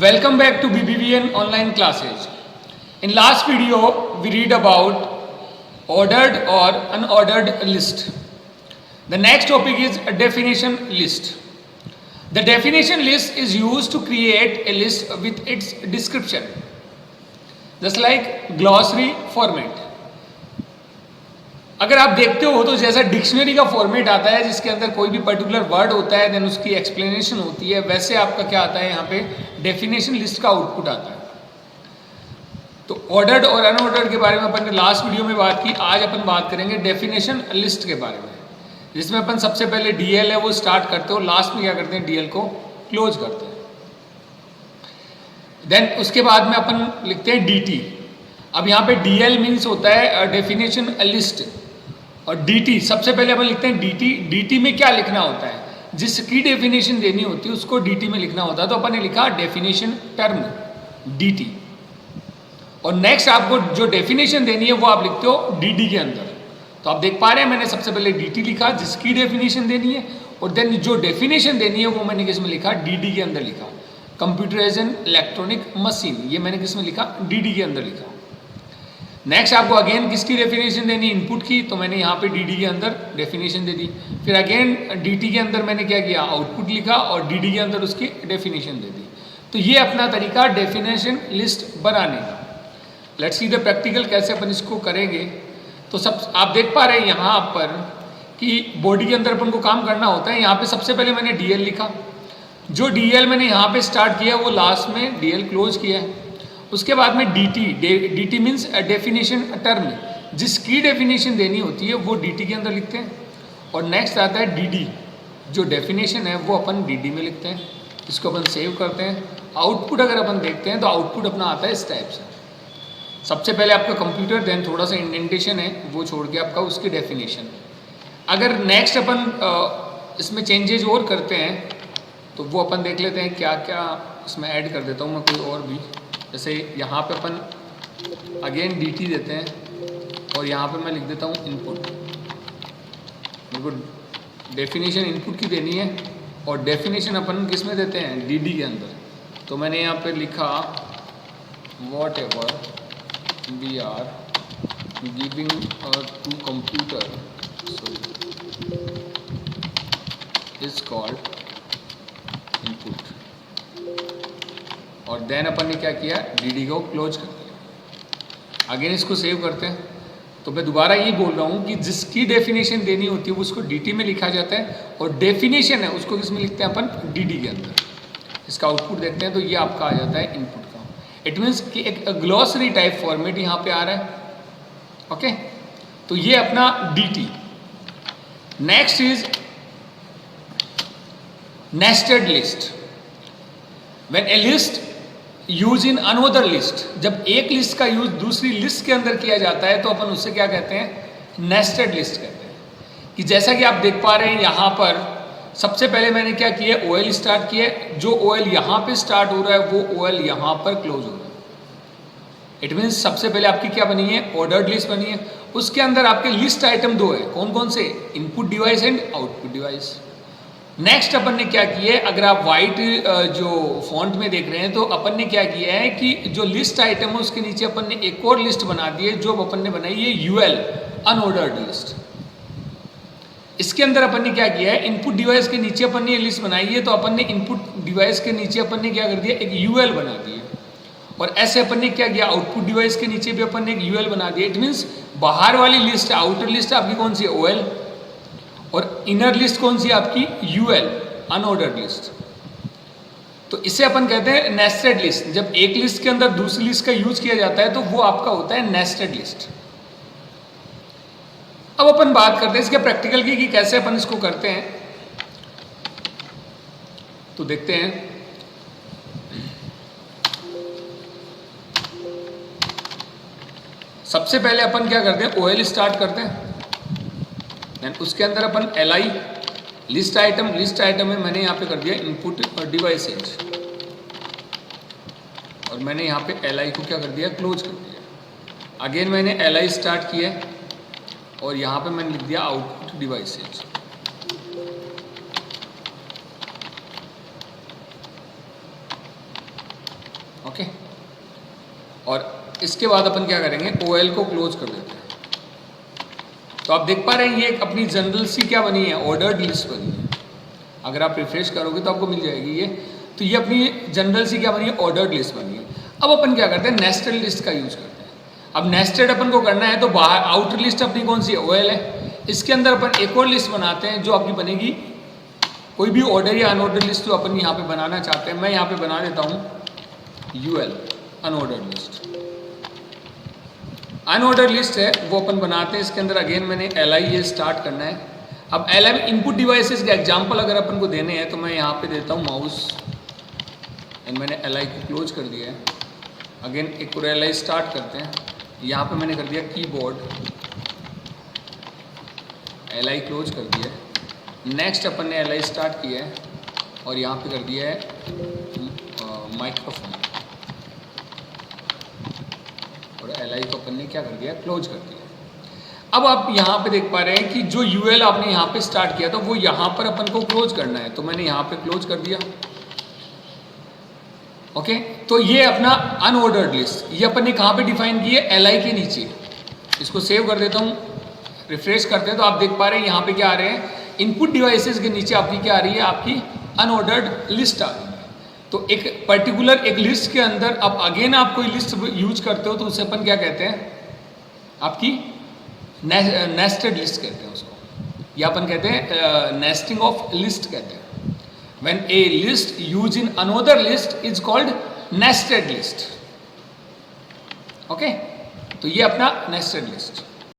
Welcome back to BBVN online classes. In last video, we read about ordered or unordered list. The next topic is a definition list. The definition list is used to create a list with its description, just like glossary format. अगर आप देखते हो तो जैसा dictionary का format आता है जिसके अंदर कोई भी पर्टिकुलर वर्ड होता है देन उसकी एक्सप्लेनेशन होती है, वैसे आपका क्या आता है यहाँ पे डेफिनेशन लिस्ट का आउटपुट आता है. तो ऑर्डर्ड और अनऑर्डर्ड के बारे में अपन ने लास्ट वीडियो में बात की. आज अपन बात करेंगे डेफिनेशन लिस्ट के बारे में, जिसमें अपन सबसे पहले डीएल है वो स्टार्ट करते हो, लास्ट में क्या करते हैं डीएल को क्लोज करते हैं. देन उसके बाद में अपन लिखते हैं डीटी. अब यहाँ पे डीएल मीन्स होता है डेफिनेशन लिस्ट, और डीटी सबसे पहले अपन लिखते हैं डीटी. डीटी में क्या लिखना होता है, जिसकी डेफिनेशन देनी होती है उसको डीटी में लिखना होता है. तो अपन ने लिखा डेफिनेशन टर्म डीटी, और नेक्स्ट आपको जो डेफिनेशन देनी है वो आप लिखते हो डीडी के अंदर. तो आप देख पा रहे हैं मैंने सबसे पहले डीटी लिखा जिसकी डेफिनेशन देनी है, और देन जो डेफिनेशन देनी है वो मैंने किस में लिखा, डीडी के अंदर लिखा. कंप्यूटराइज्ड इलेक्ट्रॉनिक मशीन, ये मैंने किस में लिखा, डीडी के अंदर लिखा. नेक्स्ट आपको अगेन किसकी डेफिनेशन देनी, इनपुट की, तो मैंने यहाँ पे डीडी के अंदर डेफिनेशन दे दी. फिर अगेन डीटी के अंदर मैंने क्या किया, आउटपुट लिखा, और डीडी के अंदर उसकी डेफिनेशन दे दी. तो ये अपना तरीका डेफिनेशन लिस्ट बनाने का. लेट्स सी द प्रैक्टिकल कैसे अपन इसको करेंगे. तो सब आप देख पा रहे हैं यहाँ पर कि बॉडी के अंदर अपन को काम करना होता है. यहाँ पे सबसे पहले मैंने डीएल लिखा, जो डीएल मैंने यहाँ पे स्टार्ट किया वो लास्ट में डीएल क्लोज किया है. उसके बाद में DT, DT means definition term, जिसकी डेफिनेशन देनी होती है वो डीटी के अंदर लिखते हैं. और नेक्स्ट आता है डीडी, जो डेफिनेशन है वो अपन डीडी में लिखते हैं. इसको अपन सेव करते हैं. आउटपुट अगर अपन देखते हैं तो आउटपुट अपना आता है इस टाइप से. सबसे पहले आपका कंप्यूटर, देन थोड़ा सा इंडेंटेशन है वो छोड़ के आपका उसकी डेफिनेशन. अगर नेक्स्ट अपन इसमें चेंजेज और करते हैं तो वो अपन देख लेते हैं क्या क्या इसमें ऐड कर देता हूँ मैं कोई और भी. जैसे यहाँ पे अपन अगेन डीटी देते हैं, और यहाँ पे मैं लिख देता हूँ इनपुट. मेरे को डेफिनेशन इनपुट की देनी है, और डेफिनेशन अपन किस में देते हैं, डीडी के अंदर. तो मैंने यहाँ पे लिखा whatever we are giving to computer is called input. और देन अपन ने क्या किया, डीडी को क्लोज कर दिया. अगेन इसको सेव करते हैं. तो मैं दोबारा ये बोल रहा हूँ कि जिसकी डेफिनेशन देनी होती है उसको डीटी में लिखा जाता है, और डेफिनेशन है उसको किस में लिखते हैं अपन, डीडी के अंदर. इसका आउटपुट देखते हैं तो ये आपका आ जाता है इनपुट का. इट मीन्स कि एक ग्लॉसरी टाइप फॉर्मेट यहाँ पे आ रहा है. ओके, तो ये अपना DT. Next is nested list. When a list use in another list, जब एक लिस्ट का यूज दूसरी लिस्ट के अंदर किया जाता है तो अपन उससे क्या कहते हैं, नेस्टेड लिस्ट कहते हैं. कि जैसा कि आप देख पा रहे हैं यहाँ पर सबसे पहले मैंने क्या किया, ओएल स्टार्ट किया. जो ओएल यहाँ पे स्टार्ट हो रहा है वो ओएल यहाँ पर क्लोज हो रहा है. इट मीन्स सबसे पहले आपकी क्या बनी है, ऑर्डर्ड लिस्ट बनी है. उसके अंदर आपके लिस्ट आइटम दो है, कौन कौन से, input device and output device. Next अपन ने क्या किया है, अगर आप वाइट जो फॉन्ट में देख रहे हैं तो अपन ने क्या किया है कि जो लिस्ट आइटम है उसके नीचे अपन ने एक और लिस्ट बना दी है, जो अपन ने बनाई है यूएल, अनऑर्डर्ड लिस्ट. इसके अंदर अपन ने क्या किया है, इनपुट डिवाइस के नीचे अपन ने ये लिस्ट बनाई है, तो अपन ने इनपुट डिवाइस के नीचे अपन ने क्या कर दिया, एक यूएल बना दिया. और ऐसे अपन ने क्या किया, आउटपुट डिवाइस के नीचे भी अपन ने एक यूएल बना दिया. इट मीन्स बाहर वाली लिस्ट, आउटर लिस्ट आपकी कौन सी है, ओएल, और इनर लिस्ट कौन सी आपकी, यूएल, अनऑर्डर्ड लिस्ट. तो इसे अपन कहते हैं नेस्टेड लिस्ट. जब एक लिस्ट के अंदर दूसरी लिस्ट का यूज किया जाता है तो वो आपका होता है नेस्टेड लिस्ट. अब अपन बात करते हैं इसके प्रैक्टिकल की कि कैसे अपन इसको करते हैं. तो देखते हैं. सबसे पहले अपन क्या करते हैं, ओएल स्टार्ट करते हैं. उसके अंदर अपन एलआई लिस्ट आइटम में मैंने यहाँ पे कर दिया इनपुट और डिवाइसेज, और मैंने यहाँ पे एलआई को क्या कर दिया, क्लोज कर दिया. अगेन मैंने एलआई स्टार्ट किया, और यहाँ पे मैंने लिख दिया आउटपुट डिवाइसेज. ओके, और इसके बाद अपन क्या करेंगे, OL को क्लोज कर देते हैं। तो आप देख पा रहे हैं ये अपनी जनरल सी क्या बनी है, ऑर्डर्ड लिस्ट बनी है। अगर आप रिफ्रेश करोगे तो आपको मिल जाएगी ये। तो ये अपनी जनरल सी क्या बनी है, ऑर्डर्ड लिस्ट बनी है। अब अपन क्या करते हैं, नेस्टेड लिस्ट का यूज करते हैं। अब नेस्टेड अपन को करना है तो बाहर आउटर लिस्ट अपनी कौन सी है, OL है। इसके अंदर अपन एक और लिस्ट बनाते हैं जो आपकी बनेगी कोई भी ऑर्डर या अनऑर्डर लिस्ट जो अपन यहाँ पे बनाना चाहते हैं। मैं यहाँ पे बना देता हूँ UL, unordered list. Unordered list है वो अपन बनाते हैं। इसके अंदर अगेन मैंने LI ये स्टार्ट करना है। अब LI में इनपुट डिवाइसेस के एग्जांपल अगर अपन को देने हैं तो मैं यहाँ पे देता हूँ माउस, एंड मैंने LI को क्लोज कर दिया है। अगेन एक और LI स्टार्ट करते हैं। यहाँ पे मैंने कर दिया कीबोर्ड, LI क्लोज कर दिया है। नेक्स्ट अपन ने LI स्टार्ट किया है और यहाँ पे कर दिया है माइक्रोफोन, और LI को अपन ने क्या कर दिया, क्लोज कर दिया। अब आप यहाँ पे देख पा रहे हैं कि जो UL आपने यहाँ पे स्टार्ट किया था वो यहाँ पर अपन को क्लोज करना है, तो मैंने यहाँ पे क्लोज कर दिया। ओके, तो ये अपना अनऑर्डर्ड लिस्ट, ये अपन ने कहाँ पे डिफाइन की है, LI के नीचे। इसको सेव कर देता हूँ, रिफ्रेश करते हैं तो आप देख पा रहे हैं यहाँ पे क्या आ रहे हैं, इनपुट डिवाइसेस के नीचे आपकी क्या आ रही है, आपकी अनऑर्डर्ड लिस्ट आ रही है। तो एक पर्टिकुलर एक लिस्ट के अंदर अब अगेन आप कोई लिस्ट यूज करते हो तो उसे अपन क्या कहते हैं, आपकी नेस्टेड लिस्ट कहते हैं उसको, या अपन कहते हैं नेस्टिंग ऑफ लिस्ट कहते हैं। When a list used in another list is called nested list. Okay, तो ये अपना नेस्टेड लिस्ट।